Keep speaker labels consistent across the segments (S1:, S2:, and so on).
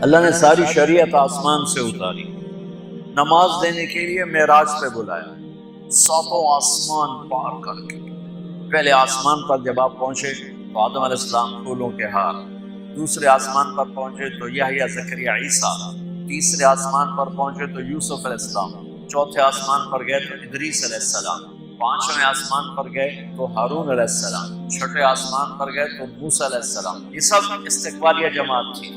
S1: اللہ نے ساری شریعت آسمان سے اتاری، نماز دینے کے لیے معراج پہ بلایا، ساتوں آسمان پار کر کے۔ پہلے آسمان پر جب آپ پہنچے تو آدم علیہ السلام پھولوں کے ہار، دوسرے آسمان پر پہنچے تو یحییٰ زکریا عیسیٰ، تیسرے آسمان پر پہنچے تو یوسف علیہ السلام، چوتھے آسمان پر گئے تو ادریس علیہ السلام، پانچویں آسمان پر گئے تو ہارون علیہ السلام، چھٹے آسمان پر گئے تو موسیٰ علیہ السلام۔ یہ سب استقبالیہ جماعت تھی۔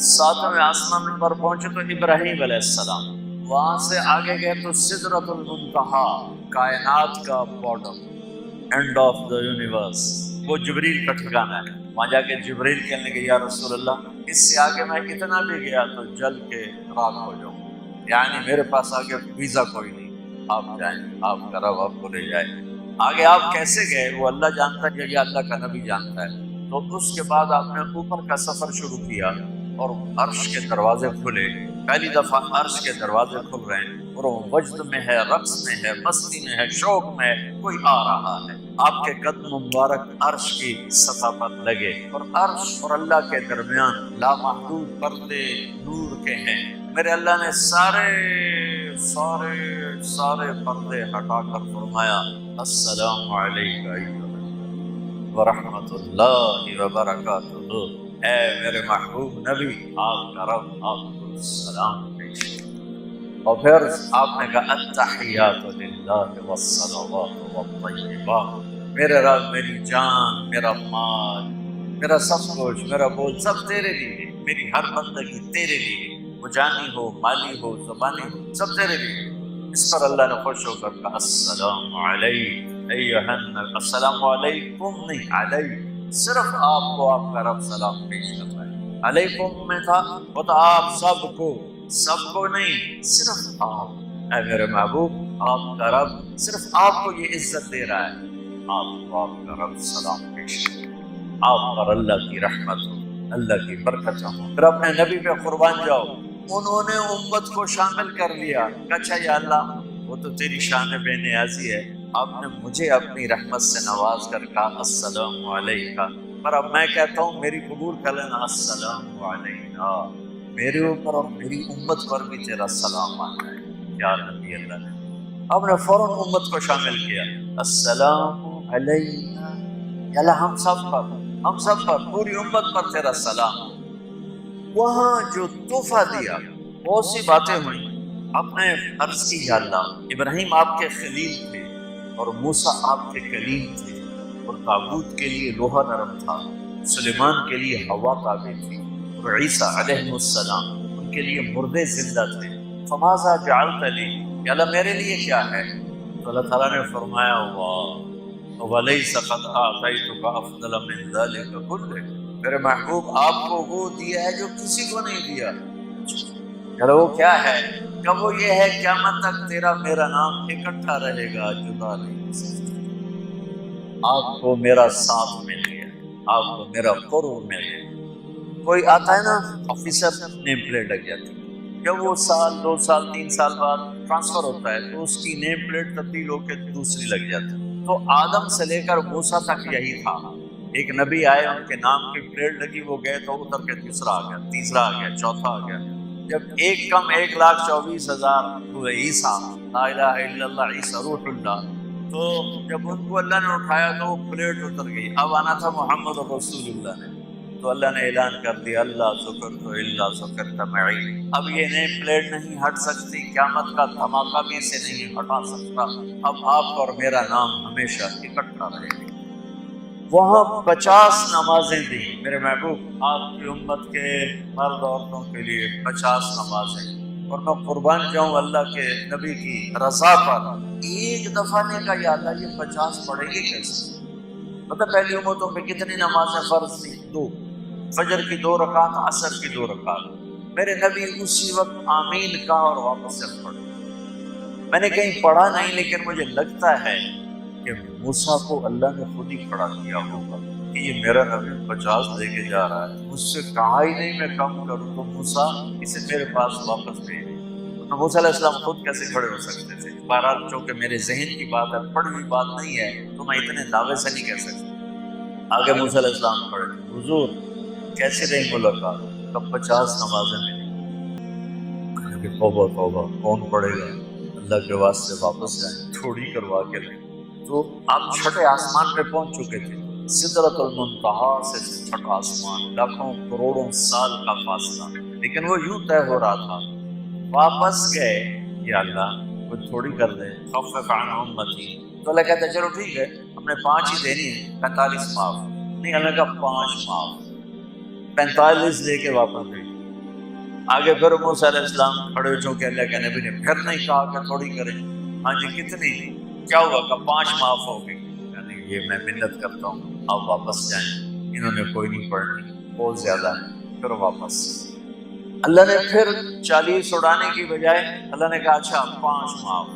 S1: ساتویں آسمان پر پہنچے تو ابراہیم علیہ السلام، وہاں سے آگے گئے تو سدرۃ المنتہا، کائنات کا border, and of the universe, وہ جبریل کا ٹھکانہ ہے۔ وہاں جا کے جبریل کہنے کہ یا رسول اللہ، اس سے آگے میں اتنا بھی گیا تو جل کے راکھ ہو جاؤں، یعنی میرے پاس آگے ویزا کوئی نہیں، آپ جائیں، آپ کا رب آپ کو لے جائے۔ آگے آپ کیسے گئے وہ اللہ جانتا ہے یا اللہ کا نبی جانتا ہے۔ تو اس کے بعد آپ نے اوپر کا سفر شروع کیا اور عرش کے دروازے کھلے، پہلی دفعہ عرش کے دروازے کھل رہے ہیں اور وہ وجد میں ہے، رقص میں ہے، مستی میں ہے، شوق میں ہے، کوئی آ رہا ہے۔ آپ کے قدم مبارک عرش کی سطح پر لگے اور عرش اور اللہ کے درمیان لامحدود پردے نور کے ہیں۔ میرے اللہ نے سارے پردے ہٹا کر فرمایا السلام علیکم ورحمۃ اللہ وبرکاتہ۔ اے میرے محبوب نبی، آپ کا رب آپ کو سلام پیش کرے۔ اور پھر آپ نے کہا التحیات للہ والصلوات والطیبات، میرے رب، میری جان، میرا مال، میرا سب کچھ، میرا بول سب تیرے لیے، میری ہر بندگی تیرے لیے، وہ جانی ہو، مالی ہو، زبانی ہو، سب تیرے لیے۔ اس پر اللہ نے خوش ہو کر کہا السلام علیکم ایھا النبی، السلام علیکم نہیں علیہ، صرف آپ کو آپ کا رب سلام پیش کر رہا ہے۔ علیکم میں تھا وہ تو آپ سب کو نہیں، صرف آپ۔ اے میرے محبوب، آپ کا رب صرف آپ کو یہ عزت دے رہا ہے، آپ کو آپ کا رب سلام پیش کر رہا ہے۔ آپ پر اللہ کی رحمت ہو، اللہ کی برکت ہو۔ پھر اپنے نبی پہ قربان جاؤ۔ انہوں نے امت کو شامل کر لیا، اچھا یا اللہ وہ تو تیری شان بے نیازی ہے، آپ نے مجھے اپنی رحمت سے نواز کر کہا السلام علیکہ، پر اب میں کہتا ہوں میری قبول کر لینا السلام علینا، میرے اوپر اور میری امت پر بھی تیرا سلام آنا ہے۔ کیا نبی اللہ نے اب نے فوراً امت کو شامل کیا، السلام علینا، یا اللہ ہم سب پر پوری امت پر تیرا سلام۔ وہاں جو تحفہ دیا بہت سی باتیں ہوئیں۔ آپ نے عرض کی یا اللہ ابراہیم آپ کے خلیل تھے اور موسیٰ آپ کے کلیم تھے، اور تابوت کے لیے لوہا نرم تھا، سلیمان کے لیے ہوا تابع تھی، اور عیسیٰ علیہ السلام ان کے لیے مردے زندہ تھے۔ فماذا جعلت لی، یا اللہ میرے لیے کیا ہے؟ تو اللہ تعالیٰ نے فرمایا وَلَيْسَ قَدْ آتَيْتُكَ أَفْضَلَ مِنْ ذَلِكَ كُلِّهِ، میرے محبوب آپ کو وہ دیا ہے جو کسی کو نہیں دیا۔ چلو وہ کیا ہے؟ کہ وہ یہ ہے قیامت تک تیرا میرا نام اکٹھا رہے گا، جدا نہیں ہو سکتا۔ آپ کو میرا ساتھ مل گیا، آپ کو میرا قرب مل گیا۔ کوئی آتا ہے نا آفیسر، نیم پلیٹ لگ جاتی ہے، جب وہ سال 2 سال 3 سال بعد ٹرانسفر ہوتا ہے تو اس کی نیم پلیٹ تبدیل ہو کے دوسری لگ جاتی ہے۔ تو آدم سے لے کر موسیٰ تک یہی تھا، ایک نبی آئے ان کے نام کی پلیٹ لگی، وہ گئے تو اتر کے دوسرا آ گیا، تیسرا آ گیا، چوتھا آ گیا۔ جب ایک کم 1,24,000 ہوئے عیسیٰ، لا الہ الا اللہ عیسیٰ روح اللہ، تو جب ان کو اللہ نے اٹھایا تو وہ پلیٹ اتر گئی۔ اب آنا تھا محمد رسول اللہ نے، تو اللہ نے اعلان کر دیا اللہ ذکرت الا ذکرت معی، اب یہ نئی پلیٹ نہیں ہٹ سکتی، قیامت کا دھماکہ بھی اسے نہیں ہٹا سکتا، اب آپ اور میرا نام ہمیشہ اکٹھا رہے گا۔ وہاں 50 نمازیں دی میرے محبوب، آپ کی امت کے مرد عورتوں کے لیے 50 نمازیں، اور میں قربان جاؤں اللہ کے نبی کی رضا پر، ایک دفعہ نے کہا یا اللہ یہ 50 پڑھیں گے کیسے؟ مطلب پہلی امتوں پہ کتنی نمازیں فرض تھی؟ 2، فجر کی 2 رکعت، عصر کی 2 رکعت۔ میرے نبی اسی وقت آمین کہا اور واپس سے پڑھ۔ میں نے کہیں پڑھا نہیں لیکن مجھے لگتا ہے کہ موسیٰ کو اللہ نے خود ہی کھڑا کیا ہوگا کہ یہ میرا نبی 50 دے کے جا رہا ہے، مجھ سے کہا ہی نہیں میں کم کروں، تو موسیٰ اسے میرے پاس واپس بھیج۔ تو موسیٰ علیہ السلام خود کیسے کھڑے ہو سکتے تھے؟ بہرحال چونکہ میرے ذہن کی بات ہے، پڑھی ہوئی بات نہیں ہے، تو میں اتنے دعوے سے نہیں کہہ سکتا۔ آگے موسیٰ علیہ السلام کھڑے، حضور کیسے رہی ملاقات؟ کب 50 نمازیں ملی کہ توبہ توبہ کون پڑھے گا، اللہ کے واسطے واپس جائیں تھوڑی کروا کے لیں۔ تو آپ چھٹے آسمان پہ پہنچ چکے تھے، سدرۃ المنتہا سے چھٹا آسمان، لاکھوں کروڑوں سال کا فاصلہ، لیکن وہ یوں طے ہو رہا تھا۔ واپس گئے، یا اللہ کوئی تھوڑی کر دے، خفف عن امتی، تو اللہ کہتا ہے چلو ٹھیک ہے، ہم نے 5 ہی دینی ہے، 45 معاف نہیں، اللہ کا 5 معاف، 45 دے کے واپس گئے۔ آگے پھر موسیٰ علیہ السلام کھڑے چونکہ اللہ کے نبی نے پھر نہیں کہا کہ تھوڑی کریں، ہاں جی کتنی، کیا ہوا کہ 5 معاف ہو گئی، یعنی یہ میں منت کرتا ہوں آپ واپس جائیں، انہوں نے کوئی نہیں پڑھنی، بہت زیادہ ہے، پھر واپس۔ اللہ نے پھر 40 اڑانے کی بجائے اللہ نے کہا اچھا 5 معاف،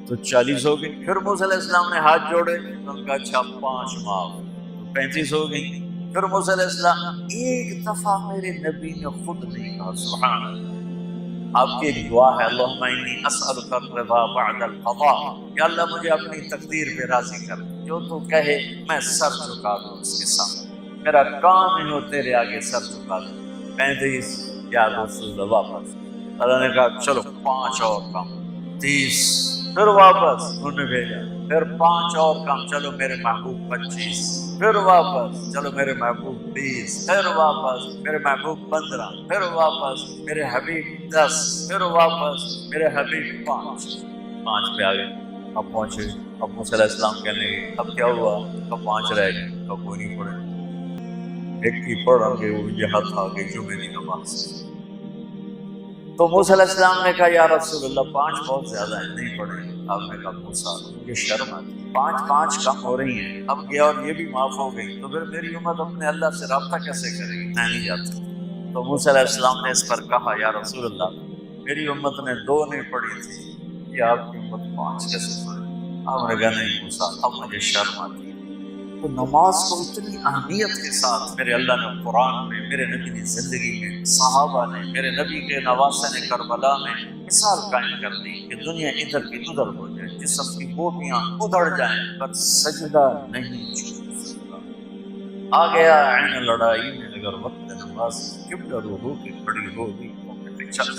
S1: تو 40 ہو گئی۔ پھر موسیٰ علیہ السلام نے ہاتھ جوڑے تو ان کا اچھا 5 معاف، تو 35 ہو گئی۔ پھر موسیٰ علیہ السلام، ایک دفعہ میرے نبی نے خود نہیں کہا سبحان اللہ، آپ کی ایک دعا ہے اللہم انی اسألک الرضا بعد القضاء، یا اللہ مجھے اپنی تقدیر پہ راضی کر، جو تو کہے میں سر جھکا دوں اس کے سامنے، میرا کام ہی ہو تیرے آگے سر جھکا دوں۔ 35 یا رسول اللہ واپس، اللہ نے کہا چلو 5 اور کام، 30، پھر واپس انہوں نے بھیجا، پھر 5 اور کام، چلو میرے محبوب 25، پھر واپس چلو میرے محبوب 20، پھر واپس میرے محبوب 15، پھر واپس میرے حبیب 10، پھر واپس میرے حبیب 5 پہ آ گئے۔ اب پہنچے، اب موسیٰ علیہ السلام کہنے لگے اب کیا ہوا، اب 5 رہ گئے، اب کوئی نہیں پڑھے، ایک ہی پڑھ کے وہ یہاں تھا کہ جمعے کی نماز۔ تو موسیٰ علیہ السلام نے کہا یا رسول اللہ 5 بہت زیادہ ہیں، نہیں پڑھے۔ آپ نے کہا موسیٰ مجھے شرم آتی، 5 کم ہو رہی ہیں، اب گیا اور یہ بھی معاف ہو گئی تو پھر میری امت اپنے اللہ سے رابطہ کیسے کرے گی، میں نہیں جاتا۔ تو موسیٰ علیہ السلام نے اس پر کہا یا رسول اللہ میری امت نے 2 نہیں پڑھی تھی، یہ آپ کی امت 5 کیسے پڑھی؟ آپ نے کہا نہیں موسیٰ اب مجھے شرم آتی ہے۔ تو نماز کو اتنی اہمیت کے ساتھ میرے اللہ نے قرآن میں، میرے نبی نے زندگی میں، صحابہ نے، میرے نبی کے نواسے نے کربلا میں مثال قائم کر دی کہ دنیا ادھر کی ادھر ہو جائے، جسم کی بوٹیاں ادھڑ جائیں پر سجدہ نہیں چھوڑ سکتا۔ آ گیا عین لڑائی میں اگر وقت نماز قبلہ رو کے کھڑی ہوگی تو میں چل